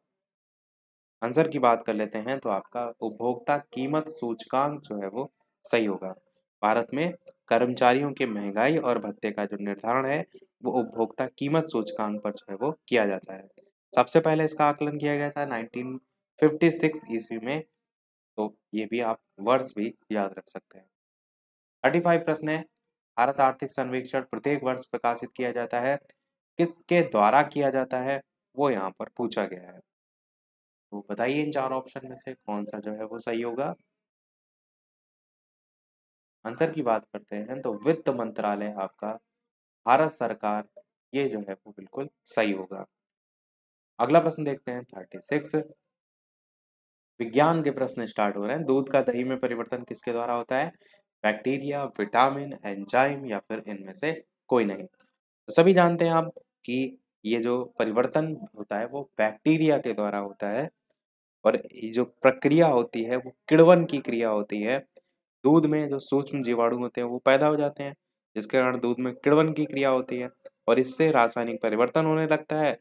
आंसर की बात कर लेते हैं तो आपका उपभोक्ता कीमत सूचकांक जो है वो सही होगा। भारत में कर्मचारियों के महंगाई और भत्ते का जो निर्धारण है वो उपभोक्ता कीमत सूचकांक पर जो है वो किया जाता है। सबसे पहले इसका आकलन किया गया था 1956 ईस्वी में। तो ये भी आप वर्ष भी याद रख सकते हैं। 35 प्रश्न है, भारत आर्थिक सर्वेक्षण प्रत्येक वर्ष प्रकाशित किया जाता है, किसके द्वारा किया जाता है वो यहाँ पर पूछा गया है। तो बताइए इन चार ऑप्शन में से कौन सा जो है वो सही होगा? आंसर की बात करते हैं तो वित्त मंत्रालय आपका, भारत सरकार, ये जो है वो बिल्कुल सही होगा। अगला प्रश्न देखते हैं 36। विज्ञान के प्रश्न स्टार्ट हो रहे हैं। दूध का दही में परिवर्तन किसके द्वारा होता है? बैक्टीरिया, विटामिन, एंजाइम या फिर इनमें से कोई नहीं। तो सभी जानते हैं आप कि ये जो परिवर्तन होता है वो बैक्टीरिया के द्वारा होता है। और ये जो प्रक्रिया होती है वो किण्वन की क्रिया होती है। दूध में जो सूक्ष्म जीवाणु होते हैं वो पैदा हो जाते हैं, जिसके कारण दूध में किण्वन की क्रिया होती है और इससे रासायनिक परिवर्तन होने लगता है।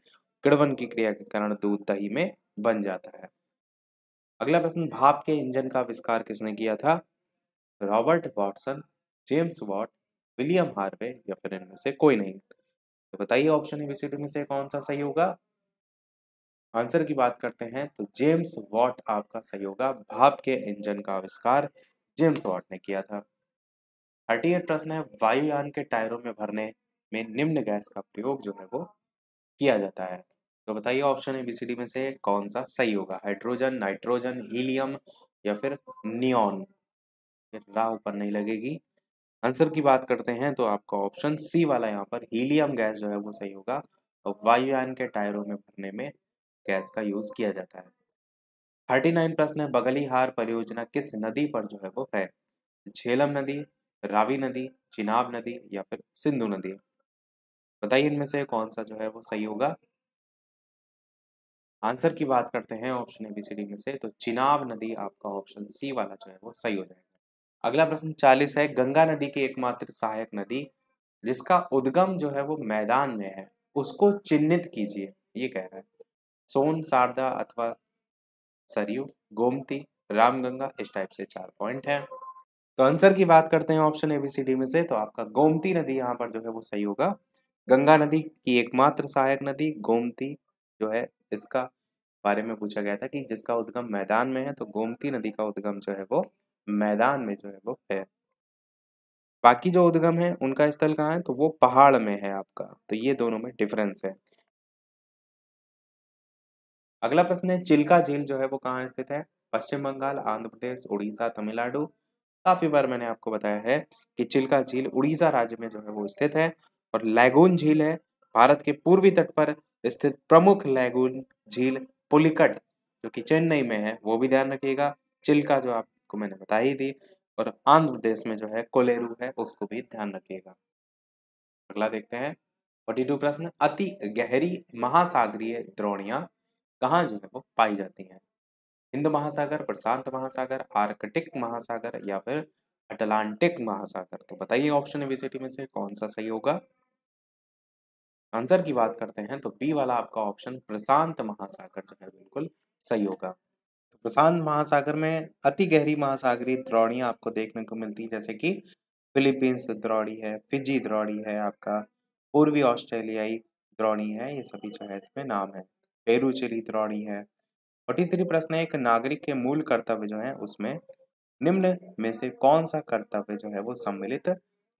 किण्वन की क्रिया के कारण दूध दही में बन जाता है। अगला प्रश्न, भाप के इंजन का आविष्कार किसने किया था? Robert Watson, James Watt, William Harvey या फिर इनमें से कोई नहीं। तो बताइए ऑप्शन एबीसीडी में से कौन सा सही होगा? आंसर की बात करते हैं तो जेम्स वॉट आपका सही होगा। भाप के इंजन का आविष्कार जेम्स वॉट ने किया था। 38 प्रश्न है, वायुयान के टायरों में भरने में निम्न गैस का प्रयोग जो है वो किया जाता है। तो बताइए ऑप्शन एबीसीडी में से कौन सा सही होगा? हाइड्रोजन, नाइट्रोजन, हीलियम या फिर नियॉन। फिर राह ऊपर नहीं लगेगी। आंसर की बात करते हैं तो आपका ऑप्शन सी वाला यहाँ पर हीलियम गैस जो है वो सही होगा। और वायुयान के टायरों में भरने में गैस का यूज किया जाता है। 39 प्रश्न है, बगलिहार परियोजना किस नदी पर जो है वो है? झेलम नदी, रावी नदी, चिनाब नदी या फिर सिंधु नदी। बताइए इनमें से कौन सा जो है वो सही होगा? आंसर की बात करते हैं ऑप्शन एबीसीडी में से तो चिनाब नदी आपका ऑप्शन सी वाला जो है वो सही हो जाएगा। अगला प्रश्न 40 है, गंगा नदी की एकमात्र सहायक नदी जिसका उद्गम जो है वो मैदान में है उसको चिन्हित कीजिए, ये कह रहा है। सोन, शारदा अथवा सरयू, गोमती, रामगंगा, इस टाइप से 4 पॉइंट है। तो आंसर की बात करते हैं ऑप्शन एबीसीडी में से तो आपका गोमती नदी यहाँ पर जो है वो सही होगा। गंगा नदी की एकमात्र सहायक नदी गोमती जो है, इसका बारे में पूछा गया था कि जिसका उद्गम मैदान में है, तो गोमती नदी का उद्गम जो है वो मैदान में जो है वो है। बाकी जो उद्गम है उनका स्थल कहाँ है? तो वो पहाड़ में है आपका। तो ये दोनों में डिफरेंस है। अगला प्रश्न है, चिल्का झील जो है वो कहाँ स्थित है? पश्चिम बंगाल, आंध्र प्रदेश, उड़ीसा, तमिलनाडु। काफी बार मैंने आपको बताया है कि चिल्का झील उड़ीसा राज्य में जो है वो स्थित है। और लैगून झील है भारत के पूर्वी तट पर स्थित प्रमुख लैगून झील पुलिकट जो कि चेन्नई में है, वो भी ध्यान रखिएगा। चिल्का जो आपको मैंने बता ही दी। और आंध्र प्रदेश में जो है कोलेरू है, उसको भी ध्यान रखिएगा। अगला देखते हैं 42 प्रश्न, अति गहरी महासागरीय द्रोणियां कहाँ जो है वो पाई जाती हैं? हिंद महासागर, प्रशांत महासागर, आर्कटिक महासागर या फिर अटलांटिक महासागर। तो बताइए ऑप्शन एबीसीडी में से कौन सा सही होगा? आंसर की बात करते हैं तो बी वाला आपका ऑप्शन प्रशांत महासागर जो है बिल्कुल सही होगा। तो प्रशांत महासागर में अति गहरी महासागरीय द्रोणियां आपको देखने को मिलती है, जैसे कि फिलीपींस द्रोणी है, फिजी द्रोणी है, आपका पूर्वी ऑस्ट्रेलियाई द्रोणी है, ये सभी जो है इसमें नाम है। पेरू चिली द्रोणी है। 43 प्रश्न है, एक नागरिक के मूल कर्तव्य जो है उसमें निम्न में से कौन सा कर्तव्य जो है वो सम्मिलित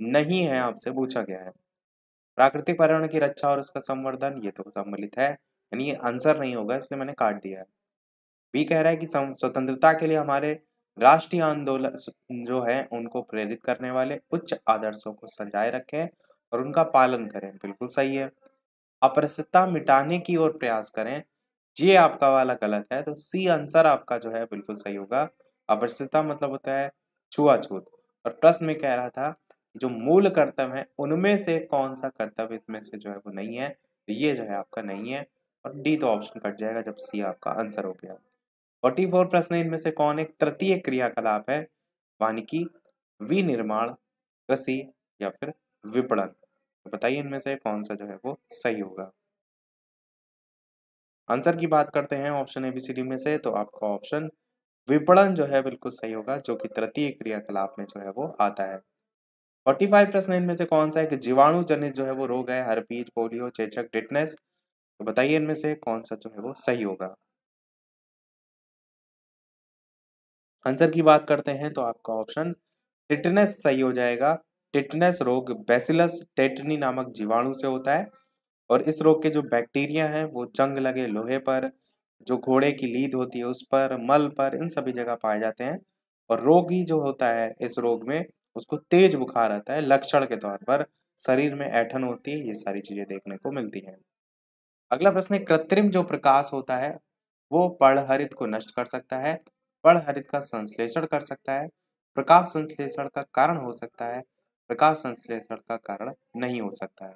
नहीं है, आपसे पूछा गया है। प्राकृतिक पर्यावरण की रक्षा और उसका संवर्धन, ये तो सम्मिलित है। यानी ये आंसर नहीं होगा, इसलिए मैंने काट दिया है। बी कह रहा है कि स्वतंत्रता के लिए हमारे राष्ट्रीय आंदोलन जो है उनको प्रेरित करने वाले उच्च आदर्शों को संजाए रखें और उनका पालन करें। बिल्कुल सही है। अपरिशुद्धता मिटाने की ओर प्रयास करें, ये आपका वाला गलत है, तो सी आंसर आपका जो है बिल्कुल सही होगा। अपरिशुद्धता मतलब होता है छुआछूत, और प्रश्न में कह रहा था जो मूल कर्तव्य है उनमें से कौन सा कर्तव्य इसमें से जो है वो नहीं है, तो ये जो है आपका नहीं है, और डी तो ऑप्शन कट जाएगा जब सी आपका आंसर हो गया। 44 प्रश्न इनमें से कौन एक तृतीय क्रियाकलाप है? वानिकी, विनिर्माण, कृषि या फिर विपणन। तो बताइए इनमें से कौन सा जो है वो सही होगा। आंसर की बात करते हैं ऑप्शन एबीसीडी में से, तो आपका ऑप्शन विपणन जो है बिल्कुल सही होगा, जो कि तृतीय क्रियाकलाप में जो है वो आता है। 45 प्रश्न इनमें से कौन सा एक जीवाणु जनित जो है वो रोग है? हर्पीज, पोलियो, चेचक, टिटनेस। तो बताइए इनमें से कौन सा जो है वो सही होगा। आंसर की बात करते हैं तो आपका ऑप्शन टिटनेस सही हो जाएगा। टिटनेस रोग बैसिलस टेटनी नामक जीवाणु से होता है, और इस रोग के जो बैक्टीरिया हैं वो जंग लगे लोहे पर, जो घोड़े की लीद होती है उस पर, मल पर, इन सभी जगह पाए जाते हैं। और रोगी जो होता है इस रोग में, उसको तेज बुखार आता है, लक्षण के तौर पर शरीर में ऐंठन होती है, ये सारी चीजें देखने को मिलती हैं। अगला प्रश्न है, कृत्रिम जो प्रकाश होता है वो पर्णहरित को नष्ट कर सकता है, पर्णहरित का संश्लेषण कर सकता है, प्रकाश संश्लेषण का कारण हो सकता है, प्रकाश संश्लेषण का कारण नहीं हो सकता है।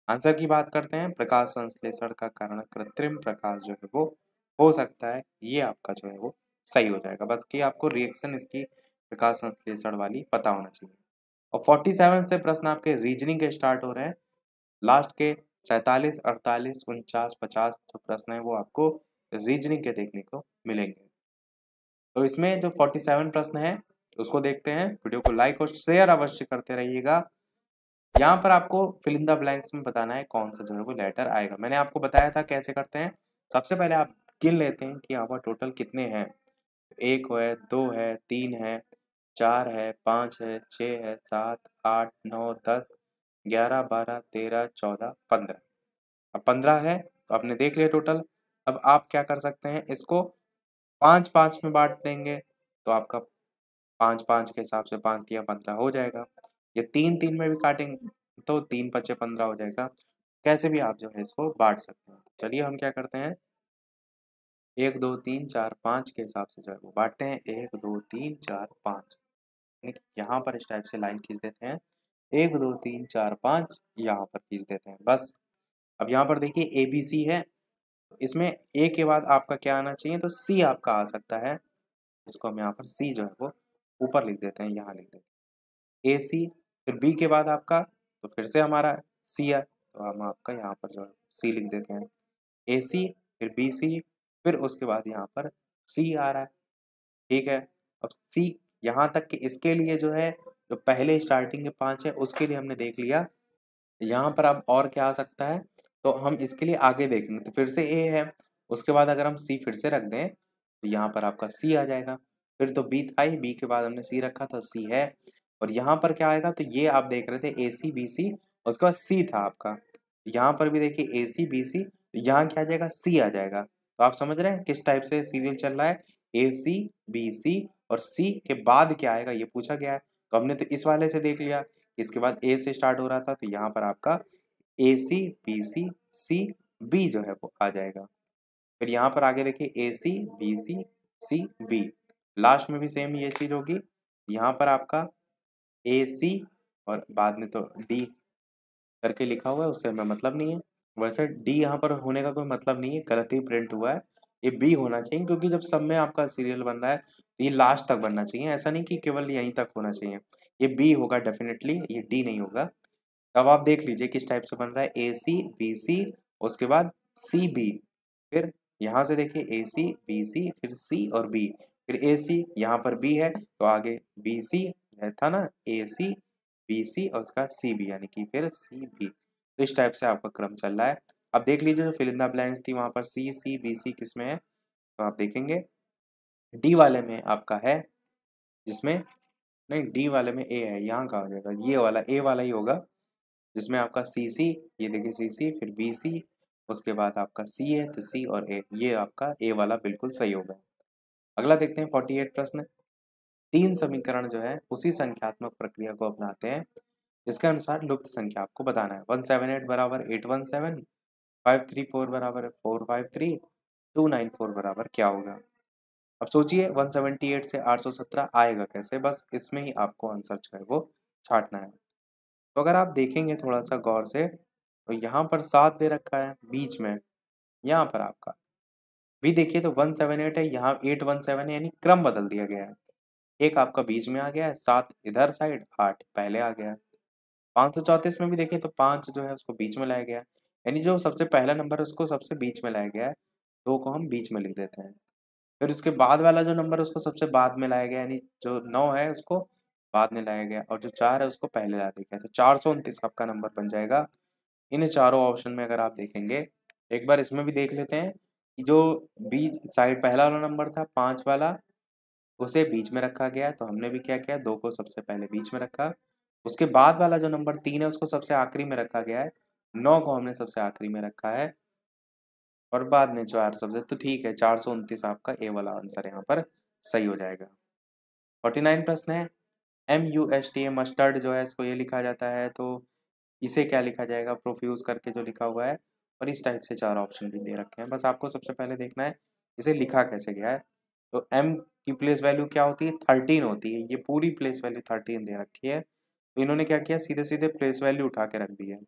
आंसर की बात करते हैं, प्रकाश संश्लेषण का कारण कृत्रिम प्रकाश जो है वो हो सकता है, ये आपका जो है वो सही हो जाएगा। बस कि आपको रिएक्शन इसकी प्रकाश संश्लेषण वाली पता होना चाहिए। और 47 से प्रश्न आपके रीजनिंग के स्टार्ट हो रहे हैं। लास्ट के 47, 48, 49, 50 जो प्रश्न है वो आपको रीजनिंग के देखने को मिलेंगे। तो इसमें जो 47 प्रश्न है उसको देखते हैं। वीडियो को लाइक और शेयर अवश्य करते रहिएगा। यहाँ पर आपको फिल इन द ब्लैंक्स में बताना है कौन सा जो है वो लेटर आएगा। मैंने आपको बताया था कैसे करते हैं। सबसे पहले आप गिन लेते हैं कि यहाँ पर टोटल कितने हैं। 1 है, 2 है, 3 है, 4 है, 5 है, 6 है, 7, 8, 9, 10, 11, 12, 13, 14, 15। अब 15 है तो आपने देख लिया टोटल। अब आप क्या कर सकते हैं, इसको 5-5 में बांट देंगे, तो आपका 5-5 के हिसाब से 5 दिया 15 हो जाएगा। ये 3-3 में भी काटेंगे तो 3 पचे 15 हो जाएगा। कैसे भी आप जो है इसको बांट सकते हैं। चलिए हम क्या करते हैं, 1 2 3 4 5 के हिसाब से जो है वो बांटते हैं। 1 2 3 4 5, यानी कि यहाँ पर इस टाइप से लाइन खींच देते हैं। 1 2 3 4 5 यहाँ पर खींच देते हैं बस। अब यहाँ पर देखिए ए बी सी है, इसमें ए के बाद आपका क्या आना चाहिए, तो सी आपका आ सकता है। इसको हम यहाँ पर सी जो है वो ऊपर लिख देते हैं, यहाँ लिख देते हैं ए सी। फिर बी के बाद आपका तो फिर से हमारा सी है, तो हम आपका यहाँ पर जो है सी लिख देते हैं। ए सी, फिर बी सी, फिर उसके बाद यहाँ पर सी आ रहा है। ठीक है। अब सी यहाँ तक कि इसके लिए जो है, जो पहले स्टार्टिंग के 5 है उसके लिए हमने देख लिया। यहाँ पर अब और क्या आ सकता है, तो हम इसके लिए आगे देखेंगे। तो फिर से ए है, उसके बाद अगर हम सी फिर से रख दें तो यहाँ पर आपका सी आ जाएगा। फिर तो बी था ही, बी के बाद हमने सी रखा था, सी है। और यहाँ पर क्या आएगा, तो ये आप देख रहे थे ए सी बी सी, उसके बाद सी था आपका। यहाँ पर भी देखिए ए सी बी सी, यहाँ क्या आ जाएगा, सी आ जाएगा। तो आप समझ रहे हैं किस टाइप से सीरियल चल रहा है। ए सी बी सी और सी के बाद क्या आएगा ये पूछा गया है। तो हमने तो इस वाले से देख लिया, इसके बाद ए से स्टार्ट हो रहा था, तो यहाँ पर आपका ए C B C C B जो है वो आ जाएगा। फिर यहाँ पर आगे देखिए A C B C C B, last में भी सेम ये चीज होगी। यहाँ पर आपका ए सी और बाद में तो डी करके लिखा हुआ है, उससे हमें मतलब नहीं है। वैसे डी यहाँ पर होने का कोई मतलब नहीं है, गलत ही प्रिंट हुआ है। ये बी होना चाहिए, क्योंकि जब सब में आपका सीरियल बन रहा है तो ये लास्ट तक बनना चाहिए, ऐसा नहीं कि केवल यहीं तक होना चाहिए। ये बी होगा डेफिनेटली, ये डी नहीं होगा। अब आप देख लीजिए किस टाइप से बन रहा है, ए सी बी सी, उसके बाद सी बी, फिर यहाँ से देखिए ए सी बी सी फिर सी और बी, फिर ए सी, यहाँ पर बी है तो आगे बी सी था ना, ए सी बी सी और उसका सी बी, यानी कि फिर सी बी। तो इस टाइप से आपका क्रम चल रहा है। अब देख लीजिए जो फिल इन द ब्लैंक्स थी वहां पर सी सी बी सी किस में है, तो आप देखेंगे डी वाले में आपका है, जिसमें नहीं डी वाले में ए है, यहाँ का हो जाएगा, ये वाला ए वाला ही होगा, जिसमें आपका सी सी, ये देखिए सी सी फिर बी सी उसके बाद आपका सी है तो सी और ए, ये आपका ए वाला बिल्कुल सही होगा। अगला देखते हैं 48 प्रश्न। तीन समीकरण जो है उसी संख्यात्मक प्रक्रिया को अपनाते हैं जिसके अनुसार लुप्त संख्या आपको बताना है। 178 बराबर 817, 534 बराबर 453, 294 बराबर क्या होगा। अब सोचिए 178 से 817 आएगा कैसे, बस इसमें ही आपको आंसर जो है वो छांटना है। तो अगर आप देखेंगे थोड़ा सा गौर से तो यहाँ पर 7 दे रखा है बीच में, यहाँ पर आपका भी देखिए तो 178 है, यहाँ 817 है, यानी क्रम बदल दिया गया है। एक आपका बीच में आ गया है, 7 इधर साइड, 8 पहले आ गया है। 534 में भी देखिए तो 5 जो है उसको बीच में लाया गया है, यानी जो सबसे पहला नंबर है उसको सबसे बीच में लाया गया है, 2 को हम बीच में लिख देते हैं। फिर उसके बाद वाला जो नंबर है उसको सबसे बाद में लाया गया, यानी जो 9 है उसको बाद में लाया गया और जो 4 है उसको पहले ला दिया गया। तो 429 आपका नंबर बन जाएगा। इन चारों ऑप्शन में अगर आप देखेंगे, एक बार इसमें भी देख लेते हैं कि जो बीच साइड पहला वाला नंबर था 5 वाला, उसे बीच में रखा गया है, तो हमने भी क्या किया, 2 को सबसे पहले बीच में रखा। उसके बाद वाला जो नंबर 3 है उसको सबसे आखिरी में रखा गया है, 9 को हमने सबसे आखिरी में रखा है और बाद में 4 सबसे, तो ठीक है 429 आपका ए वाला आंसर यहाँ पर सही हो जाएगा। 49 प्रश्न है, MUSTA मस्टर्ड जो है इसको ये लिखा जाता है, तो इसे क्या लिखा जाएगा, प्रोफ्यूज करके जो लिखा हुआ है, और इस टाइप से 4 ऑप्शन भी दे रखे हैं। बस आपको सबसे पहले देखना है इसे लिखा कैसे गया है। तो M की प्लेस वैल्यू क्या होती है, 13 होती है, ये पूरी प्लेस वैल्यू 13 दे रखी है, तो इन्होंने क्या किया, सीधे सीधे प्लेस वैल्यू उठा के रख दी है।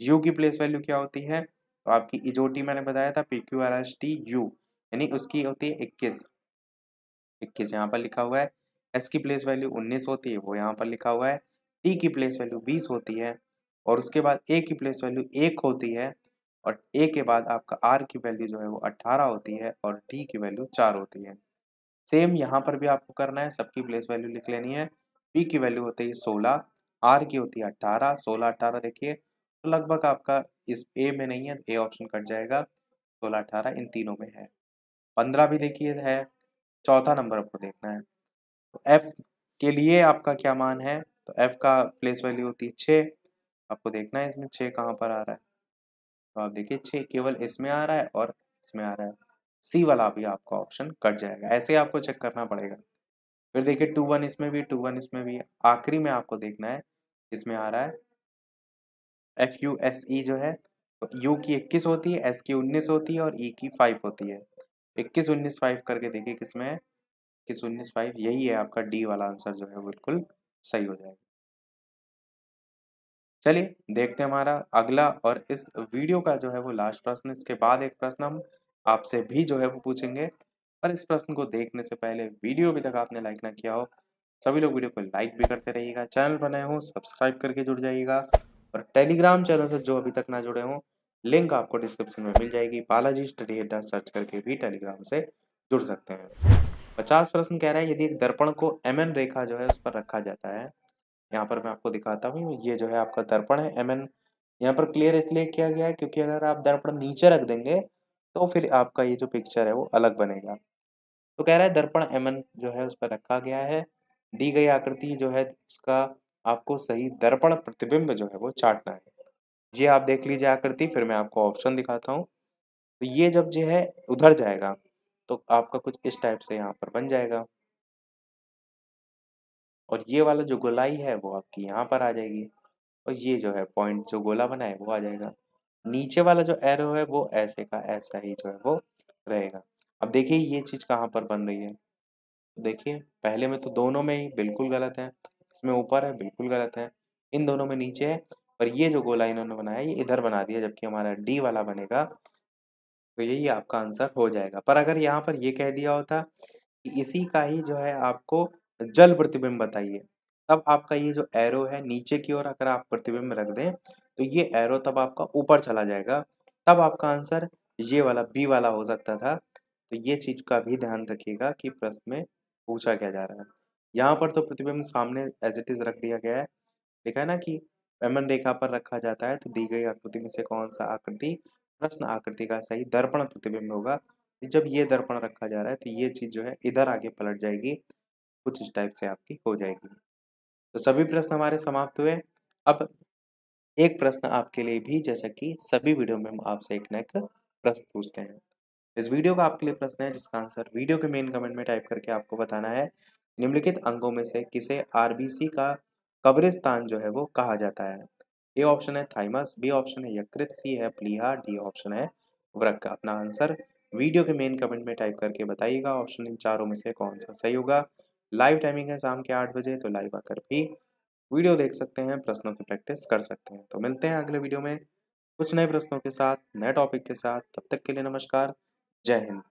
U की प्लेस वैल्यू क्या होती है, तो आपकी इजोटी मैंने बताया था PQRST U, यानी उसकी होती है 21, 21 यहाँ पर लिखा हुआ है। S की प्लेस वैल्यू 19 होती है, वो यहाँ पर लिखा हुआ है। T की प्लेस वैल्यू 20 होती है और उसके बाद A की प्लेस वैल्यू 1 होती है और A के बाद आपका R की वैल्यू जो है वो 18 होती है और T की वैल्यू 4 होती है। सेम यहाँ पर भी आपको करना है, सबकी प्लेस वैल्यू लिख लेनी है। P की वैल्यू होती है 16, R की होती है 18, 16 18 देखिए, तो लगभग आपका इस A में नहीं है, A ऑप्शन कट जाएगा, 16 18 इन तीनों में है। 15 भी देखिए है, चौथा नंबर आपको देखना है। तो F के लिए आपका क्या मान है, तो F का प्लेस वैल्यू होती है 6, आपको देखना है इसमें 6 कहाँ पर आ रहा है, तो आप देखिए 6 केवल इसमें आ रहा है और इसमें आ रहा है, सी वाला भी आपका ऑप्शन कट जाएगा, ऐसे आपको चेक करना पड़ेगा। फिर देखिए 21 इसमें भी, 21 इसमें भी, आखिरी में आपको देखना है इसमें आ रहा है FUSE जो है, तो U की 21 होती है, S की 19 होती है और E की 5 होती है। 21 19 5 करके देखिए किसमें है, 21 19 5, यही है आपका डी वाला आंसर जो है बिल्कुल सही हो जाएगा। चलिए देखते हैं हमारा अगला और इस वीडियो का जो है वो लास्ट प्रश्न। इसके बाद एक प्रश्न हम आपसे भी जो है वो पूछेंगे, पर इस प्रश्न को देखने से पहले वीडियो अभी तक आपने लाइक ना किया हो, सभी लोग वीडियो को लाइक भी करते रहिएगा, चैनल पर नए हो सब्सक्राइब करके जुड़ जाइएगा और टेलीग्राम चैनल से जो अभी तक ना जुड़े हों, लिंक आपको डिस्क्रिप्शन में मिल जाएगी, बालाजी स्टडी अड्डा सर्च करके भी टेलीग्राम से जुड़ सकते हैं। 50 प्रश्न कह रहा है, यदि एक दर्पण को MN रेखा जो है उस पर रखा जाता है, यहाँ पर मैं आपको दिखाता हूँ, ये जो है आपका दर्पण है MN, यहाँ पर क्लियर इसलिए किया गया है क्योंकि अगर आप दर्पण नीचे रख देंगे तो फिर आपका ये जो पिक्चर है वो अलग बनेगा। तो कह रहा है दर्पण MN जो है उस पर रखा गया है, दी गई आकृति जो है उसका आपको सही दर्पण प्रतिबिंब जो है वो चाटना है। ये आप देख लीजिए आकृति, फिर मैं आपको ऑप्शन दिखाता हूँ। तो ये जब जो है उधर जाएगा तो आपका कुछ इस टाइप से यहाँ पर बन जाएगा और ये वाला जो गोलाई है वो आपकी यहाँ पर आ जाएगी और ये जो है पॉइंट जो गोला बना है वो आ जाएगा। नीचे वाला जो एरो है वो ऐसे का ऐसा ही जो है वो रहेगा। अब देखिए ये चीज कहाँ पर बन रही है, देखिए पहले में तो दोनों में ही बिल्कुल गलत है, इसमें ऊपर है बिल्कुल गलत है, इन दोनों में नीचे है, और ये जो गोला इन्होंने बनाया ये इधर बना दिया, जबकि हमारा डी वाला बनेगा, तो यही आपका आंसर हो जाएगा। पर अगर यहाँ पर ये कह दिया होता कि इसी का ही जो है आपको जल प्रतिबिंब बताइए, तब आपका ये जो एरो है नीचे की ओर अगर आप प्रतिबिंब रख दें तो ये एरो तब आपका ऊपर चला जाएगा, तब आपका आंसर ये वाला बी वाला हो सकता था। तो ये चीज का भी ध्यान रखिएगा कि प्रश्न में पूछा क्या जा रहा है। यहाँ पर तो प्रतिबिंब सामने एज इट इज रख दिया गया है, लिखा है ना कि एमएन रेखा पर रखा जाता है, तो दी गई आकृति में से कौन सा आकृति प्रश्न आकृति का सही दर्पण प्रतिबिंब होगा। जब ये दर्पण रखा जा रहा है तो ये चीज जो है इधर आगे पलट जाएगी, कुछ इस टाइप से आपकी हो जाएगी। तो सभी प्रश्न हमारे समाप्त हुए। अब एक प्रश्न आपके लिए भी, जैसा कि सभी वीडियो में हम आपसे एक न एक प्रश्न पूछते हैं। इस वीडियो का आपके लिए प्रश्न है जिसका आंसर वीडियो के मेन कमेंट में टाइप करके आपको बताना है। निम्नलिखित अंगों में से किसे आरबीसी का कब्रिस्तान जो है वो कहा जाता है? ए ऑप्शन है थाइमस, बी ऑप्शन है यकृत, सी है प्लीहा, डी ऑप्शन है वृक्क। अपना आंसर वीडियो के मेन कमेंट में टाइप करके बताइएगा ऑप्शन इन चारों में से कौन सा सही होगा। लाइव टाइमिंग है शाम के 8 बजे, तो लाइव आकर भी वीडियो देख सकते हैं, प्रश्नों की प्रैक्टिस कर सकते हैं। तो मिलते हैं अगले वीडियो में कुछ नए प्रश्नों के साथ, नए टॉपिक के साथ। तब तक के लिए नमस्कार, जय हिंद।